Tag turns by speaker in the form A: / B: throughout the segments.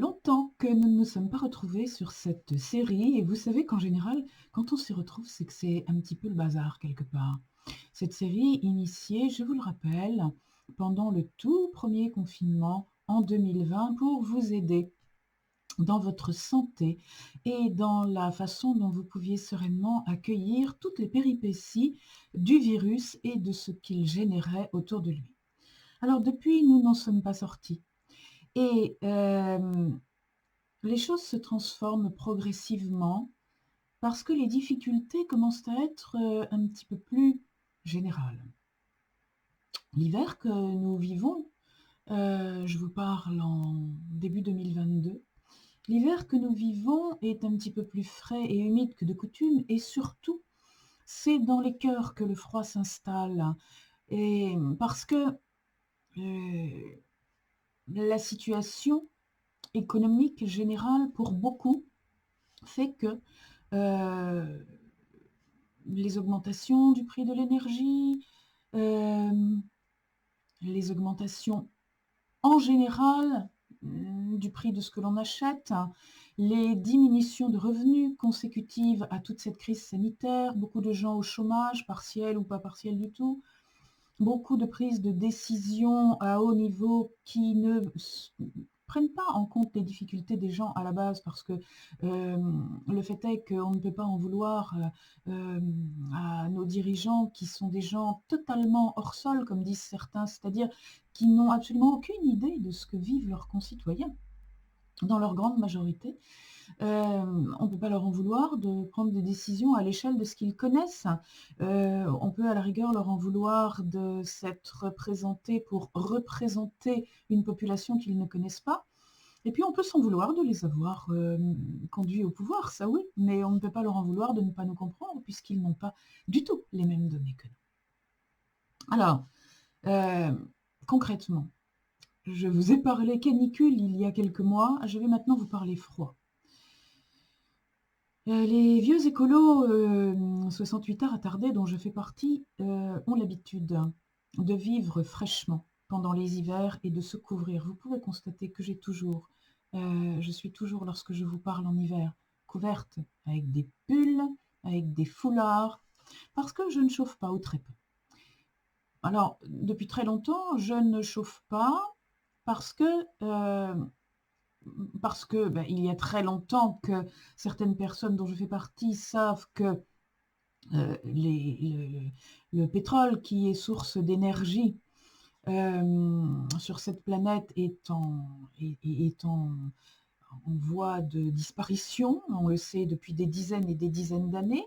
A: longtemps que nous ne nous sommes pas retrouvés sur cette série et vous savez qu'en général, quand on s'y retrouve, c'est que c'est un petit peu le bazar quelque part. Cette série initiée, je vous le rappelle, pendant le tout premier confinement en 2020 pour vous aider dans votre santé et dans la façon dont vous pouviez sereinement accueillir toutes les péripéties du virus et de ce qu'il générait autour de lui. Alors depuis, nous n'en sommes pas sortis et les choses se transforment progressivement parce que les difficultés commencent à être, un petit peu plus générales. L'hiver que nous vivons, je vous parle en début 2022, l'hiver que nous vivons est un petit peu plus frais et humide que de coutume et surtout, c'est dans les cœurs que le froid s'installe et parce que, heu, la situation économique générale pour beaucoup fait que, heu, les augmentations du prix de l'énergie, hem, les augmentations en général, du prix de ce que l'on achète, les diminutions de revenus consécutives à toute cette crise sanitaire, beaucoup de gens au chômage, partiel ou pas partiel du tout, beaucoup de prises de décisions à haut niveau qui ne prennent pas en compte les difficultés des gens à la base parce que le fait est qu'on ne peut pas en vouloir à nos dirigeants qui sont des gens totalement hors sol, comme disent certains, c'est-à-dire qui n'ont absolument aucune idée de ce que vivent leurs concitoyens, dans leur grande majorité. On ne peut pas leur en vouloir de prendre des décisions à l'échelle de ce qu'ils connaissent. On peut à la rigueur leur en vouloir de s'être présentés pour représenter une population qu'ils ne connaissent pas. Et puis on peut s'en vouloir de les avoir, conduits au pouvoir, ça oui, mais on ne peut pas leur en vouloir de ne pas nous comprendre puisqu'ils n'ont pas du tout les mêmes données que nous. Alors, concrètement, je vous ai parlé canicule il y a quelques mois, je vais maintenant vous parler froid. Les vieux écolos, 68 heures attardés dont je fais partie, ont l'habitude de vivre fraîchement pendant les hivers et de se couvrir. Vous pouvez constater que je suis toujours lorsque je vous parle en hiver, couverte avec des pulls, avec des foulards, parce que je ne chauffe pas ou très peu. Alors, depuis très longtemps, je ne chauffe pas parce que, il y a très longtemps que certaines personnes dont je fais partie savent que, le pétrole qui est source d'énergie, sur cette planète est en voie de disparition. On le sait depuis des dizaines et des dizaines d'années.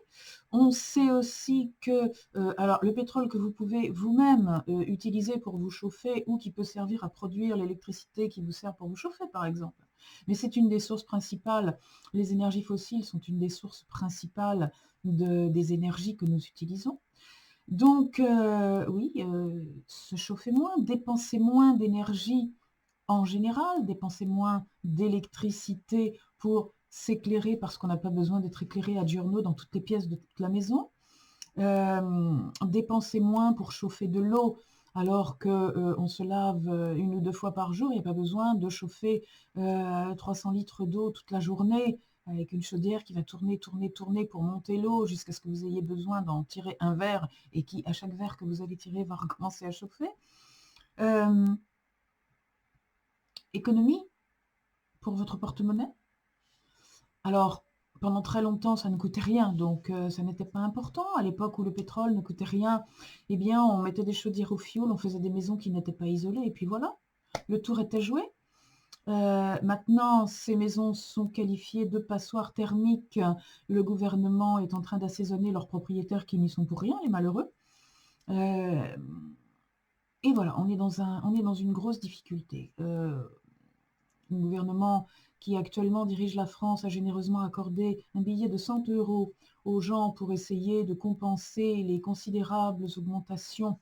A: On sait aussi que, alors le pétrole que vous pouvez vous-même, utiliser pour vous chauffer ou qui peut servir à produire l'électricité qui vous sert pour vous chauffer, par exemple. Mais c'est une des sources principales, les énergies fossiles sont une des sources principales des énergies que nous utilisons. Donc, oui, se chauffer moins, dépenser moins d'énergie en général, dépenser moins d'électricité pour s'éclairer parce qu'on n'a pas besoin d'être éclairé à diurno dans toutes les pièces de toute la maison. Dépenser moins pour chauffer de l'eau alors que, on se lave, 1 ou 2 fois par jour. Il n'y a pas besoin de chauffer, 300 litres d'eau toute la journée avec une chaudière qui va tourner, tourner, tourner pour monter l'eau jusqu'à ce que vous ayez besoin d'en tirer un verre et qui, à chaque verre que vous allez tirer, va recommencer à chauffer. Hem, Économie pour votre porte-monnaie. Alors, pendant très longtemps, ça ne coûtait rien, donc ça n'était pas important. À l'époque où le pétrole ne coûtait rien, eh bien, on mettait des chaudières au fioul, on faisait des maisons qui n'étaient pas isolées et puis voilà, le tour était joué. Maintenant, ces maisons sont qualifiées de passoires thermiques. Le gouvernement est en train d'assaisonner leurs propriétaires qui n'y sont pour rien, les malheureux. Hem Et voilà, on est dans une grosse difficulté. Le gouvernement qui actuellement dirige la France a généreusement accordé un billet de 100 € aux gens pour essayer de compenser les considérables augmentations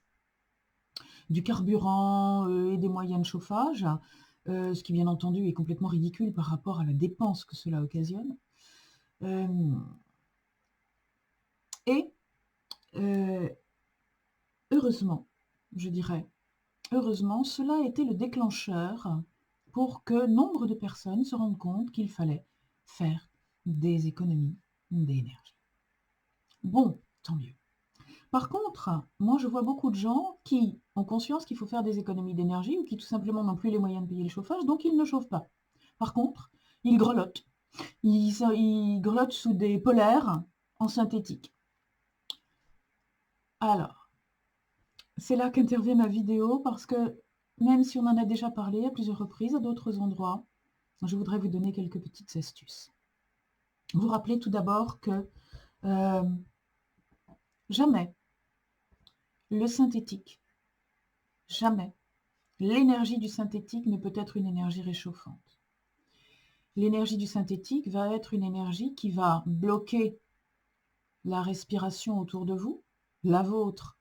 A: du carburant, et des moyens de chauffage, ce qui bien entendu est complètement ridicule par rapport à la dépense que cela occasionne. Hem et heu, heureusement, je dirais, heureusement, cela a été le déclencheur pour que nombre de personnes se rendent compte qu'il fallait faire des économies d'énergie. Bon, tant mieux. Par contre, moi je vois beaucoup de gens qui ont conscience qu'il faut faire des économies d'énergie ou qui tout simplement n'ont plus les moyens de payer le chauffage, donc ils ne chauffent pas. Par contre, ils grelottent. Ils grelottent sous des polaires en synthétique. Alors, c'est là qu'intervient ma vidéo parce que même si on en a déjà parlé à plusieurs reprises à d'autres endroits, je voudrais vous donner quelques petites astuces. Vous rappelez tout d'abord que jamais le synthétique, jamais l'énergie du synthétique ne peut être une énergie réchauffante. L'énergie du synthétique va être une énergie qui va bloquer la respiration autour de vous, la vôtre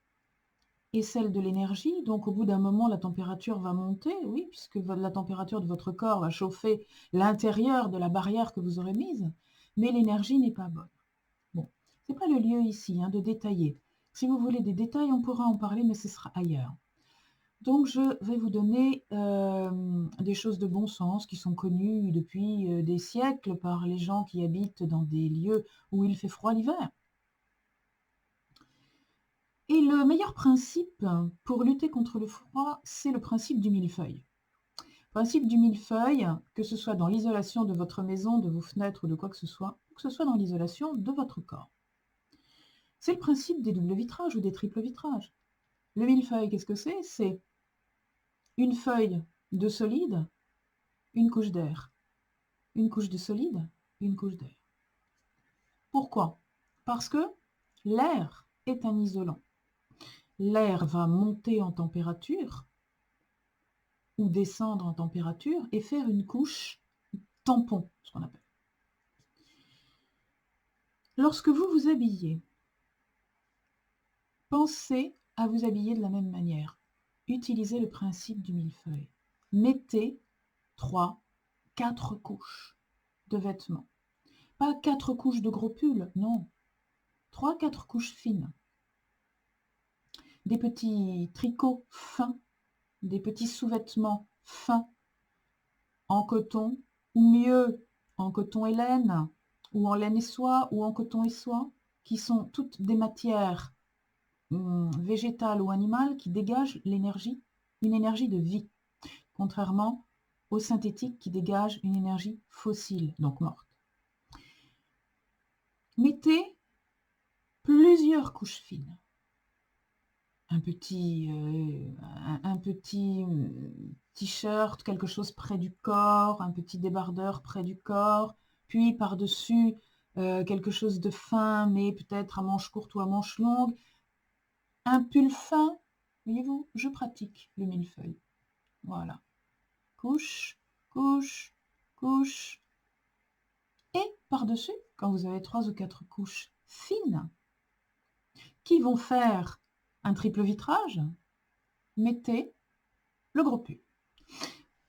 A: et celle de l'énergie. Donc au bout d'un moment, la température va monter, oui, puisque la température de votre corps va chauffer l'intérieur de la barrière que vous aurez mise, mais l'énergie n'est pas bonne. Bon, ce n'est pas le lieu ici de détailler. Si vous voulez des détails, on pourra en parler, mais ce sera ailleurs. Donc je vais vous donner des choses de bon sens qui sont connues depuis des siècles par les gens qui habitent dans des lieux où il fait froid l'hiver. Et le meilleur principe pour lutter contre le froid, c'est le principe du millefeuille. Principe du millefeuille, que ce soit dans l'isolation de votre maison, de vos fenêtres ou de quoi que ce soit dans l'isolation de votre corps. C'est le principe des doubles vitrages ou des triples vitrages. Le millefeuille, qu'est-ce que c'est? C'est une feuille de solide, une couche d'air. Une couche de solide, une couche d'air. Pourquoi? Parce que l'air est un isolant. L'air va monter en température ou descendre en température et faire une couche tampon, ce qu'on appelle. Lorsque vous vous habillez, pensez à vous habiller de la même manière. Utilisez le principe du millefeuille. Mettez 3, 4 couches de vêtements. Pas 4 couches de gros pulls, non. 3, 4 couches fines. Des petits tricots fins, des petits sous-vêtements fins en coton, ou mieux en coton et laine, ou en laine et soie, ou en coton et soie, qui sont toutes des matières végétales ou animales qui dégagent l'énergie, une énergie de vie, contrairement aux synthétiques qui dégagent une énergie fossile, donc morte. Mettez plusieurs couches fines. Un petit t-shirt, quelque chose près du corps, un petit débardeur près du corps, puis par-dessus quelque chose de fin, mais peut-être à manches courtes ou à manches longues. Un pull fin, voyez-vous, je pratique le millefeuille. Voilà. Couche, couche, couche. Et par-dessus, quand vous avez 3 ou 4 couches fines, qui vont faire un triple vitrage, mettez le gros pull.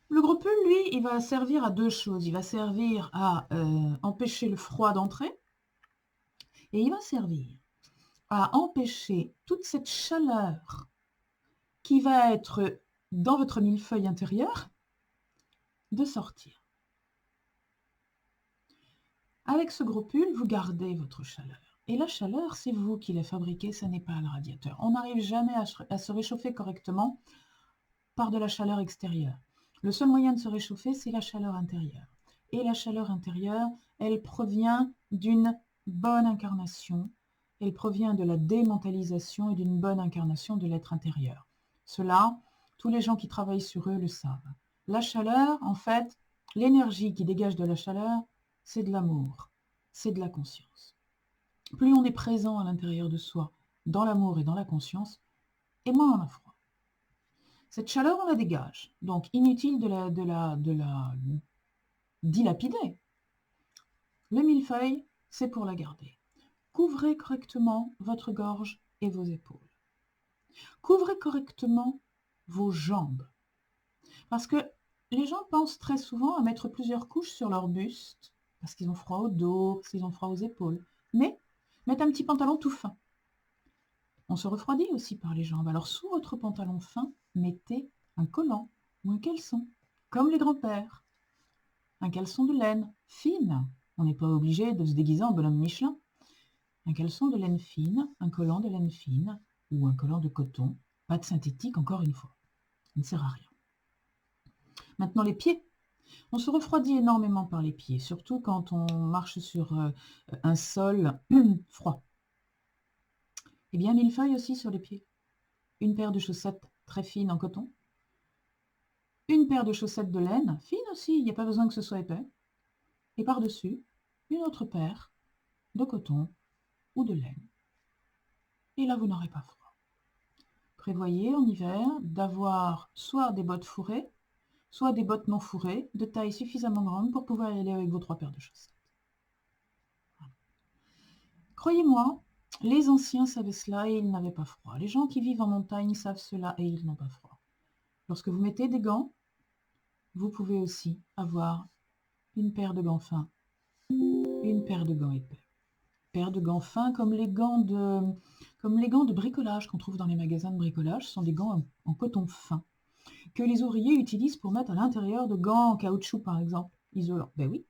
A: Le gros pull, lui, il va servir à 2 choses. Il va servir à empêcher le froid d'entrer et il va servir à empêcher toute cette chaleur qui va être dans votre millefeuille intérieur de sortir. Avec ce gros pull, vous gardez votre chaleur. Et la chaleur, c'est vous qui la fabriquez, ce n'est pas le radiateur. On n'arrive jamais à se réchauffer correctement par de la chaleur extérieure. Le seul moyen de se réchauffer, c'est la chaleur intérieure. Et la chaleur intérieure, elle provient d'une bonne incarnation, elle provient de la démentalisation et d'une bonne incarnation de l'être intérieur. Cela, tous les gens qui travaillent sur eux le savent. La chaleur, en fait, l'énergie qui dégage de la chaleur, c'est de l'amour, c'est de la conscience. Plus on est présent à l'intérieur de soi, dans l'amour et dans la conscience, et moins on a froid. Cette chaleur, on la dégage. Donc, inutile de la dilapider. Le millefeuille, c'est pour la garder. Couvrez correctement votre gorge et vos épaules. Couvrez correctement vos jambes. Parce que les gens pensent très souvent à mettre plusieurs couches sur leur buste, parce qu'ils ont froid au dos, parce qu'ils ont froid aux épaules. Mais mettre un petit pantalon tout fin. On se refroidit aussi par les jambes. Alors, sous votre pantalon fin, mettez un collant ou un caleçon, comme les grands-pères. Un caleçon de laine fine. On n'est pas obligé de se déguiser en bonhomme Michelin. Un caleçon de laine fine, un collant de laine fine ou un collant de coton, pas de synthétique encore une fois. Ça ne sert à rien. Maintenant les pieds. On se refroidit énormément par les pieds, surtout quand on marche sur un sol froid. Eh bien, millefeuille aussi sur les pieds. Une paire de chaussettes très fines en coton. Une paire de chaussettes de laine, fine aussi, il n'y a pas besoin que ce soit épais. Et par-dessus, une autre paire de coton ou de laine. Et là, vous n'aurez pas froid. Prévoyez en hiver d'avoir soit des bottes fourrées, soit des bottes non fourrées, de taille suffisamment grande pour pouvoir y aller avec vos 3 paires de chaussettes. Voilà. Croyez-moi, les anciens savaient cela et ils n'avaient pas froid. Les gens qui vivent en montagne savent cela et ils n'ont pas froid. Lorsque vous mettez des gants, vous pouvez aussi avoir une paire de gants fins, une paire de gants épais. Paire de gants fins comme les gants de bricolage qu'on trouve dans les magasins de bricolage. Ce sont des gants en coton fin que les ouvriers utilisent pour mettre à l'intérieur de gants en caoutchouc, par exemple, isolants. Ben oui,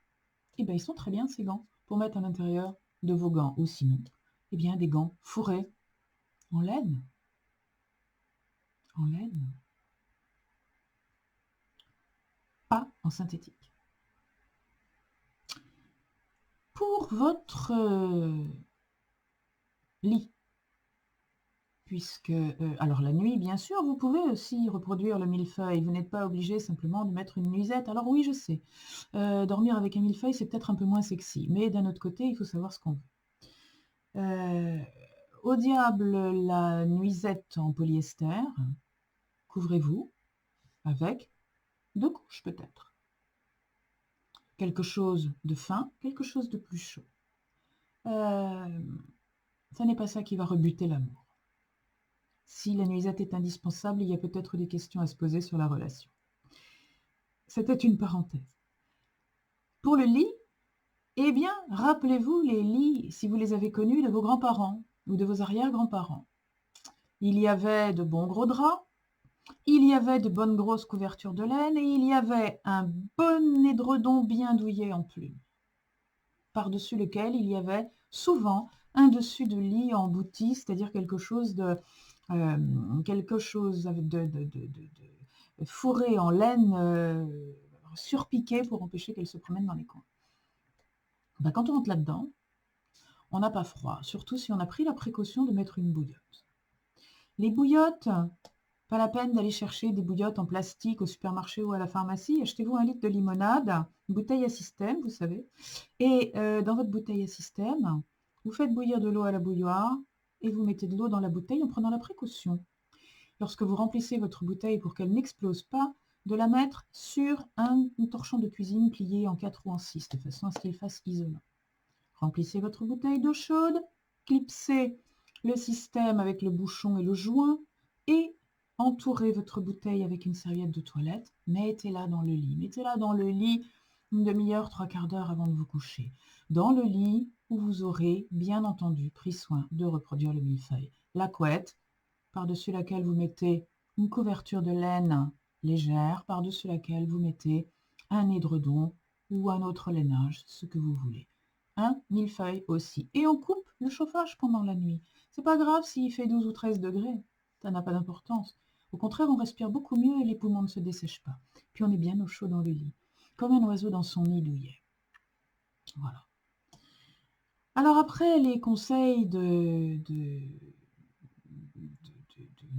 A: et ben ils sont très bien ces gants pour mettre à l'intérieur de vos gants. Ou sinon, eh bien des gants fourrés en laine. En laine. Pas en synthétique. Pour votre lit, puisque, alors la nuit, bien sûr, vous pouvez aussi reproduire le millefeuille. Vous n'êtes pas obligé simplement de mettre une nuisette. Alors oui, je sais, dormir avec un millefeuille, c'est peut-être un peu moins sexy. Mais d'un autre côté, il faut savoir ce qu'on veut. Au diable la nuisette en polyester. Couvrez-vous avec 2 couches peut-être. Quelque chose de fin, quelque chose de plus chaud. Ça n'est pas ça qui va rebuter l'amour. Si la nuisette est indispensable, il y a peut-être des questions à se poser sur la relation. C'était une parenthèse. Pour le lit, eh bien, rappelez-vous les lits, si vous les avez connus, de vos grands-parents ou de vos arrière-grands-parents. Il y avait de bons gros draps, il y avait de bonnes grosses couvertures de laine et il y avait un bon édredon bien douillet en plumes, par-dessus lequel il y avait souvent un dessus de lit embouti, c'est-à-dire quelque chose de fourré en laine surpiqué pour empêcher qu'elle se promène dans les coins. Ben, quand on rentre là-dedans, on n'a pas froid, surtout si on a pris la précaution de mettre une bouillotte. Les bouillottes, pas la peine d'aller chercher des bouillottes en plastique au supermarché ou à la pharmacie. Achetez-vous 1 litre de limonade, une bouteille à système, vous savez. Et dans votre bouteille à système, vous faites bouillir de l'eau à la bouilloire et vous mettez de l'eau dans la bouteille en prenant la précaution, lorsque vous remplissez votre bouteille pour qu'elle n'explose pas, de la mettre sur un torchon de cuisine plié en 4 ou en 6, de façon à ce qu'il fasse isolant. Remplissez votre bouteille d'eau chaude, clipsez le système avec le bouchon et le joint et entourez votre bouteille avec une serviette de toilette, mettez-la dans le lit. Mettez-la dans le lit une demi-heure, 3/4 d'heure avant de vous coucher. Dans le lit où vous aurez, bien entendu, pris soin de reproduire le millefeuille. La couette, par-dessus laquelle vous mettez une couverture de laine légère, par-dessus laquelle vous mettez un édredon ou un autre lainage, ce que vous voulez. Un millefeuille aussi. Et on coupe le chauffage pendant la nuit. C'est pas grave s'il fait 12 ou 13 degrés, ça n'a pas d'importance. Au contraire, on respire beaucoup mieux et les poumons ne se dessèchent pas. Puis on est bien au chaud dans le lit, comme un oiseau dans son nid douillet. Voilà. Alors après, les conseils de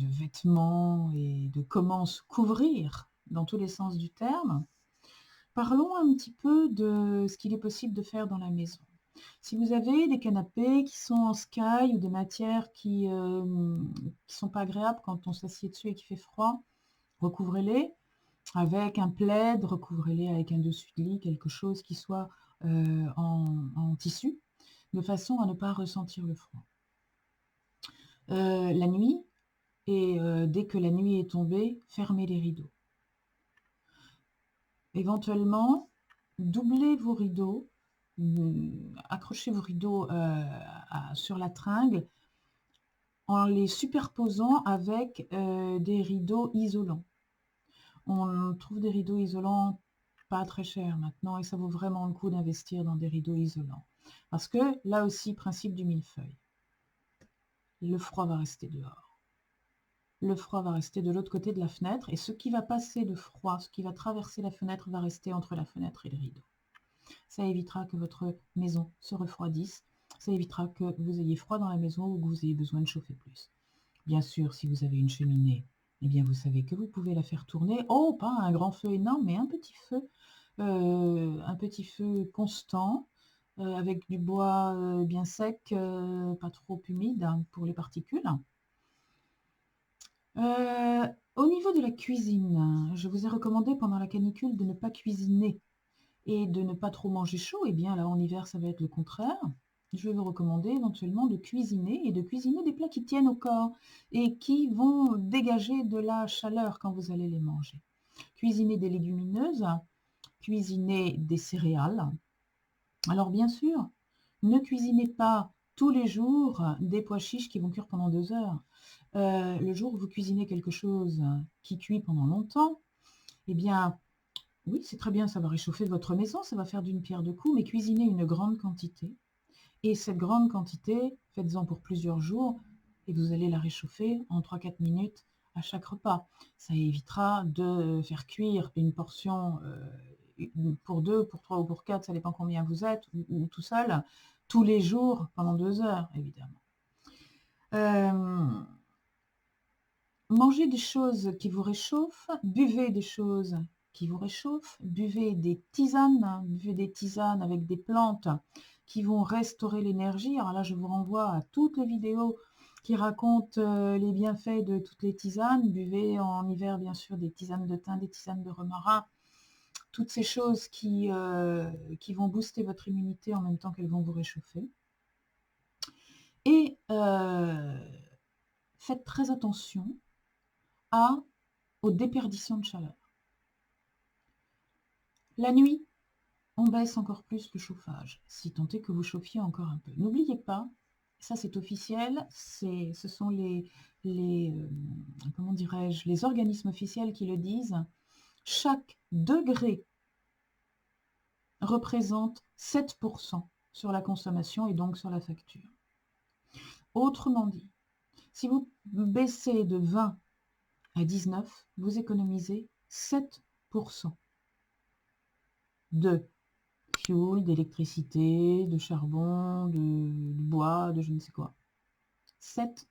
A: vêtements et de comment se couvrir dans tous les sens du terme, parlons un petit peu de ce qu'il est possible de faire dans la maison. Si vous avez des canapés qui sont en sky ou des matières qui sont pas agréables quand on s'assied dessus et qu'il fait froid, recouvrez-les avec un plaid, recouvrez-les avec un dessus de lit, quelque chose qui soit en tissu, de façon à ne pas ressentir le froid. La nuit, et dès que la nuit est tombée, fermez les rideaux. Éventuellement, doublez vos rideaux, accrochez vos rideaux sur la tringle en les superposant avec des rideaux isolants. On trouve des rideaux isolants pas très chers maintenant et ça vaut vraiment le coup d'investir dans des rideaux isolants. Parce que là aussi, principe du millefeuille, le froid va rester dehors. Le froid va rester de l'autre côté de la fenêtre et ce qui va passer de froid, ce qui va traverser la fenêtre va rester entre la fenêtre et le rideau. Ça évitera que votre maison se refroidisse, ça évitera que vous ayez froid dans la maison ou que vous ayez besoin de chauffer plus. Bien sûr, si vous avez une cheminée, eh bien vous savez que vous pouvez la faire tourner. Oh, pas un grand feu énorme, mais un petit feu constant, avec du bois bien sec, pas trop humide hein, pour les particules. Au niveau de la cuisine, je vous ai recommandé pendant la canicule de ne pas cuisiner et de ne pas trop manger chaud. Eh bien là, en hiver, ça va être le contraire. Je vais vous recommander éventuellement de cuisiner et de cuisiner des plats qui tiennent au corps et qui vont dégager de la chaleur quand vous allez les manger. Cuisiner des légumineuses, cuisiner des céréales. Alors bien sûr, ne cuisinez pas tous les jours des pois chiches qui vont cuire pendant 2 heures. Le jour où vous cuisinez quelque chose qui cuit pendant longtemps, eh bien, oui, c'est très bien, ça va réchauffer votre maison, ça va faire d'une pierre deux coups, mais cuisinez une grande quantité. Et cette grande quantité, faites-en pour plusieurs jours et vous allez la réchauffer en 3-4 minutes à chaque repas. Ça évitera de faire cuire une portion pour 2, pour 3 ou pour 4, ça dépend combien vous êtes, ou tout seul, tous les jours pendant 2 heures, évidemment. Mangez des choses qui vous réchauffent, buvez des choses qui vous réchauffent, buvez des tisanes avec des plantes qui vont restaurer l'énergie. Alors là, je vous renvoie à toutes les vidéos qui racontent les bienfaits de toutes les tisanes. Buvez en hiver, bien sûr, des tisanes de thym, des tisanes de romarin, toutes ces choses qui vont booster votre immunité en même temps qu'elles vont vous réchauffer. Et faites très attention aux déperditions de chaleur. La nuit, on baisse encore plus le chauffage, si tant est que vous chauffiez encore un peu. N'oubliez pas, ça c'est officiel, ce sont comment dirais-je, les organismes officiels qui le disent, chaque degré représente 7% sur la consommation et donc sur la facture. Autrement dit, si vous baissez de 20 à 19, vous économisez 7% de fuel, d'électricité, de charbon, de bois, de je ne sais quoi. 7%.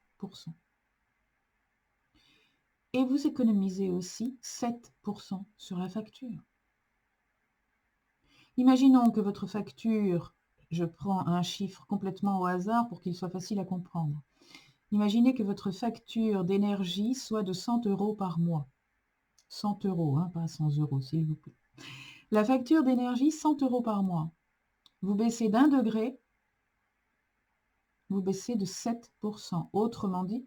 A: Et vous économisez aussi 7% sur la facture. Imaginons que votre facture, je prends un chiffre complètement au hasard pour qu'il soit facile à comprendre. Imaginez que votre facture d'énergie soit de 100 € par mois. 100 €, hein, pas 100 €, s'il vous plaît. La facture d'énergie, 100 € par mois. Vous baissez d'1 degré, vous baissez de 7%. Autrement dit,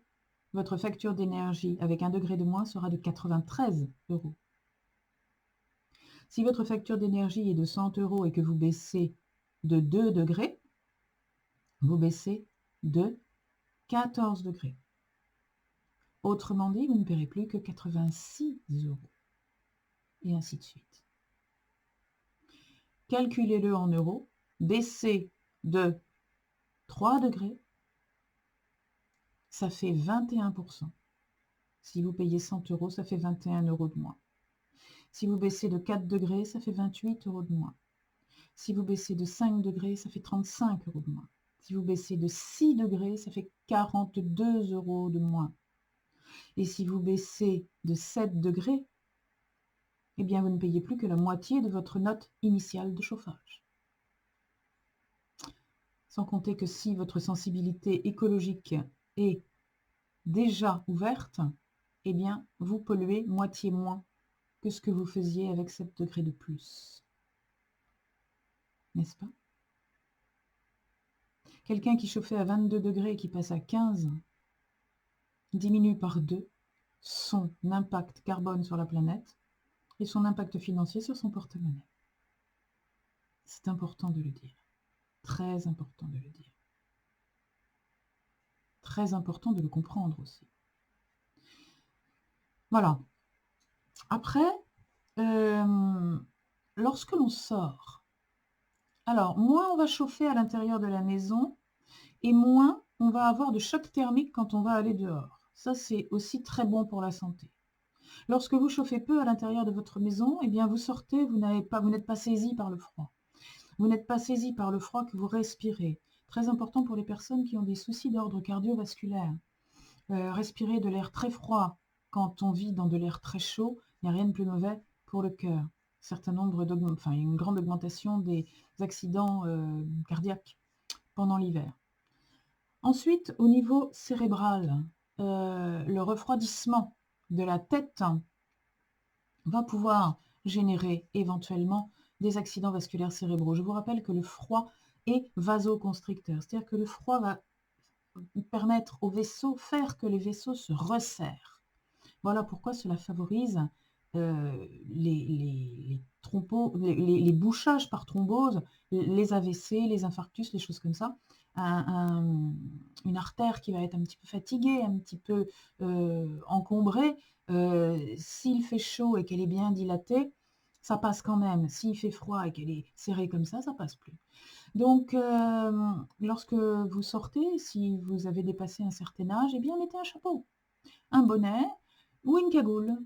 A: votre facture d'énergie avec 1 degré de moins sera de 93 €. Si votre facture d'énergie est de 100 € et que vous baissez de 2 degrés, vous baissez de 14 degrés. Autrement dit, vous ne paierez plus que 86 €. Et ainsi de suite. Calculez-le en euros. Baissez de 3 degrés, ça fait 21%. Si vous payez 100 €, ça fait 21 € de moins. Si vous baissez de 4 degrés, ça fait 28 € de moins. Si vous baissez de 5 degrés, ça fait 35 € de moins. Si vous baissez de 6 degrés, ça fait 42 € de moins. Et si vous baissez de 7 degrés, eh bien vous ne payez plus que la moitié de votre note initiale de chauffage. Sans compter que si votre sensibilité écologique est déjà ouverte, eh bien vous polluez moitié moins que ce que vous faisiez avec 7 degrés de plus. N'est-ce pas? Quelqu'un qui chauffait à 22 degrés et qui passe à 15 diminue par 2 son impact carbone sur la planète et son impact financier sur son porte-monnaie. C'est important de le dire. Très important de le dire. Très important de le comprendre aussi. Voilà. Après, lorsque l'on sort, alors moins on va chauffer à l'intérieur de la maison et moins on va avoir de choc thermique quand on va aller dehors. Ça, c'est aussi très bon pour la santé. Lorsque vous chauffez peu à l'intérieur de votre maison, eh bien vous sortez, vous n'êtes pas saisi par le froid. Vous n'êtes pas saisi par le froid que vous respirez. Très important pour les personnes qui ont des soucis d'ordre cardiovasculaire. Respirer de l'air très froid quand on vit dans de l'air très chaud, il n'y a rien de plus mauvais pour le cœur. Une grande augmentation des accidents cardiaques pendant l'hiver. Ensuite, au niveau cérébral, le refroidissement de la tête va pouvoir générer éventuellement des accidents vasculaires cérébraux. Je vous rappelle que le froid est vasoconstricteur, c'est-à-dire que le froid va permettre aux vaisseaux, faire que les vaisseaux se resserrent. Voilà pourquoi cela favorise les bouchages par thrombose, les AVC, les infarctus, les choses comme ça. Une artère qui va être un petit peu fatiguée, un petit peu encombrée, s'il fait chaud et qu'elle est bien dilatée, ça passe quand même. S'il fait froid et qu'elle est serrée comme ça passe plus. Donc, lorsque vous sortez, si vous avez dépassé un certain âge, eh bien, mettez un chapeau, un bonnet ou une cagoule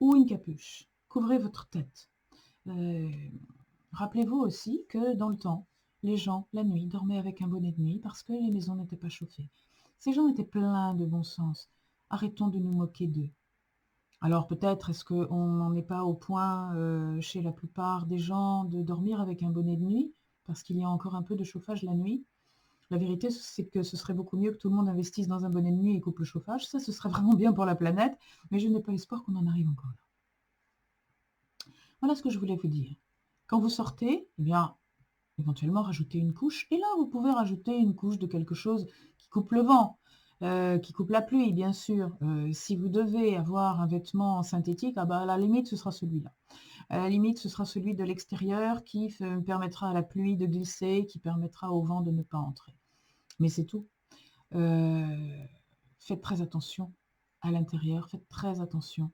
A: ou une capuche. Couvrez votre tête. Rappelez-vous aussi que dans le temps, les gens, la nuit, dormaient avec un bonnet de nuit parce que les maisons n'étaient pas chauffées. Ces gens étaient pleins de bon sens. Arrêtons de nous moquer d'eux. Alors peut-être est-ce qu'on n'en est pas au point chez la plupart des gens de dormir avec un bonnet de nuit parce qu'il y a encore un peu de chauffage la nuit. La vérité, c'est que ce serait beaucoup mieux que tout le monde investisse dans un bonnet de nuit et coupe le chauffage. Ça, ce serait vraiment bien pour la planète, mais je n'ai pas l'espoir qu'on en arrive encore là. Voilà ce que je voulais vous dire. Quand vous sortez, eh bien, éventuellement rajouter une couche. Et là, vous pouvez rajouter une couche de quelque chose qui coupe le vent, qui coupe la pluie, bien sûr. Si vous devez avoir un vêtement synthétique, ah bah, à la limite, ce sera celui-là. À la limite, ce sera celui de l'extérieur qui permettra à la pluie de glisser, qui permettra au vent de ne pas entrer. Mais c'est tout. Faites très attention à l'intérieur, faites très attention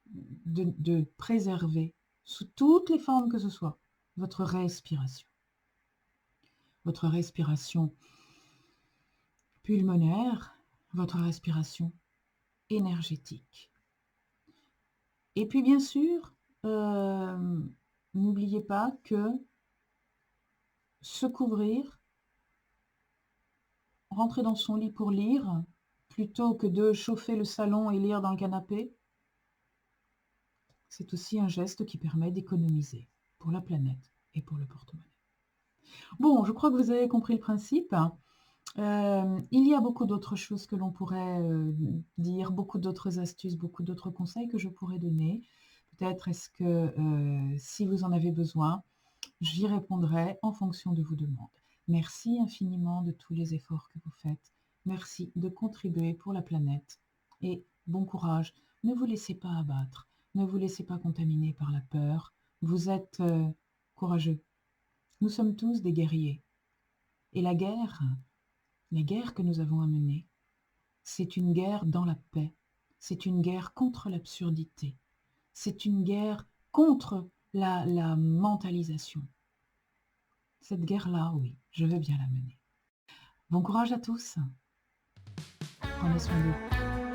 A: de préserver, sous toutes les formes que ce soit, votre respiration. Votre respiration pulmonaire, votre respiration énergétique. Et puis bien sûr, n'oubliez pas que se couvrir, rentrer dans son lit pour lire, plutôt que de chauffer le salon et lire dans le canapé, c'est aussi un geste qui permet d'économiser pour la planète et pour le porte-monnaie. Bon, je crois que vous avez compris le principe. Il y a beaucoup d'autres choses que l'on pourrait dire, beaucoup d'autres astuces, beaucoup d'autres conseils que je pourrais donner. Peut-être est-ce que si vous en avez besoin, j'y répondrai en fonction de vos demandes. Merci infiniment de tous les efforts que vous faites. Merci de contribuer pour la planète. Et bon courage. Ne vous laissez pas abattre. Ne vous laissez pas contaminer par la peur. Vous êtes courageux. Nous sommes tous des guerriers. Et la guerre que nous avons à mener, c'est une guerre dans la paix. C'est une guerre contre l'absurdité. C'est une guerre contre la mentalisation. Cette guerre-là, oui, je veux bien la mener. Bon courage à tous. Prenez soin de vous.